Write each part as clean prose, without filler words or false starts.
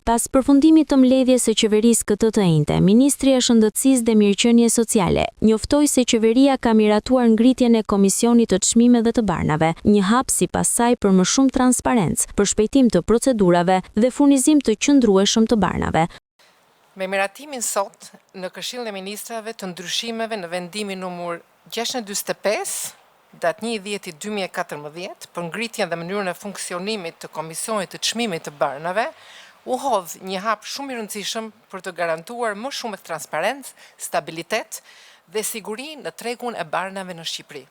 Pas përfundimit të mbledhjes së qeverisë këtë të njëjtë, Ministri i Shëndetësisë dhe Mirëqenies Sociale njoftoi se qeveria ka miratuar ngritjen e Komisionit të Çmimeve të Barnave, një hap sipas saj për më shumë transparencë, për shpejtim të procedurave dhe furnizim të qëndrueshëm të barnave. Me miratimin sot në Këshillin e Ministrave të ndryshimeve në vendimin numër 645 datë 1/10/2014 për ngritjen dhe mënyrën e funksionimit të Komisionit të Çmimit të Barnave, u hodh një hap shumë i rëndësishëm për të garantuar më shumë transparencë, stabilitet dhe siguri në tregun e barnave në Shqipëri.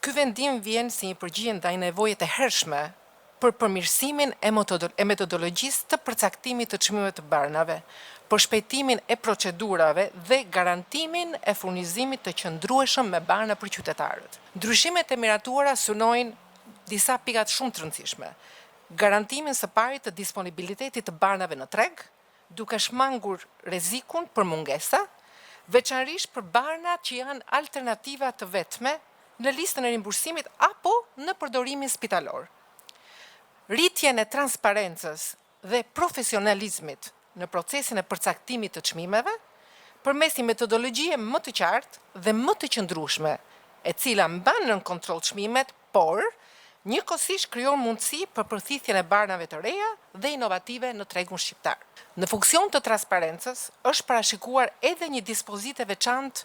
Ky vendim vjen si një përgjigje ndaj nevojës e hershme për përmirësimin e metodologjisë të përcaktimit të çmimeve të barnave, për shpejtimin e procedurave dhe garantimin e furnizimit të qëndrueshëm me barna për qytetarët. Ndryshimet e miratuara synojnë disa pikat shumë të rëndësishme. Garantimin së pari të disponibilitetit të barnave në treg, duke shmangur rrezikun për mungesa, veçanërisht për barnat që janë alternativa të vetme në listën e rimbursimit apo në përdorimin spitalor. Rritjen e transparencës dhe profesionalizmit në procesin e përcaktimit të çmimeve, përmes një metodologjie më të qartë dhe më të qëndrueshme, e cila mban nën kontroll çmimet, por njëkohësisht krijon mundësi për përthithjen e barnave të reja dhe inovative në tregun shqiptar. Në funksion të transparencës është parashikuar edhe një dispozitë e veçantë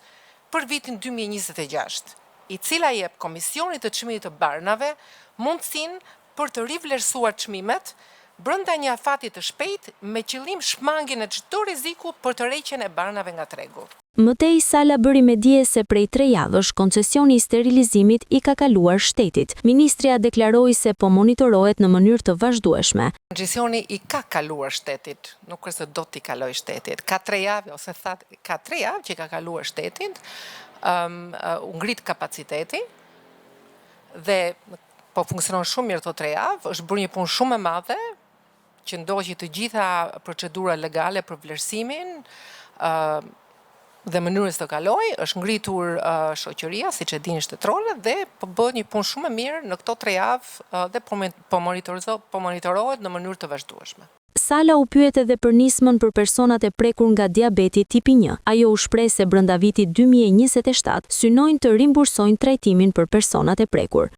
për vitin 2026, i cila jep Komisionit të Çmimit të Barnave mundësinë për të rivlerësuar çmimet brenda një afati të shpejtë me qëllim shmangjen e çdo rreziku për të rreqjen e barnave nga tregu. Mëtej Sala bëri me dije se prej 3 javësh koncesioni i sterilizimit i ka kaluar shtetit. Ministria deklaroi se po monitorohet në mënyrë të vazhdueshme. Koncesioni i ka kaluar shtetit, nuk është se do t'i kaloj shtetit. Ka 3 javë ose ka 3 javë që ka kaluar shtetit, u ngrit kapaciteti dhe po funksionon shumë mirë këto 3 javë, është bërë një punë shumë e madhe, që ndoqi të gjitha procedura legale për vlerësimin dhe mënyrës të kaloj, është ngritur shoqëria, siç e dini shtetërorët, dhe po bëhet një punë shumë e mirë në këto 3 javë dhe po monitorohet në mënyrë të vazhdueshme. Sala u pyet edhe për nismën për personat e prekur nga diabeti tipi 1. Ajo u shpreh se brenda vitit 2027 synojnë të rimbursojnë trajtimin për personat e prekur.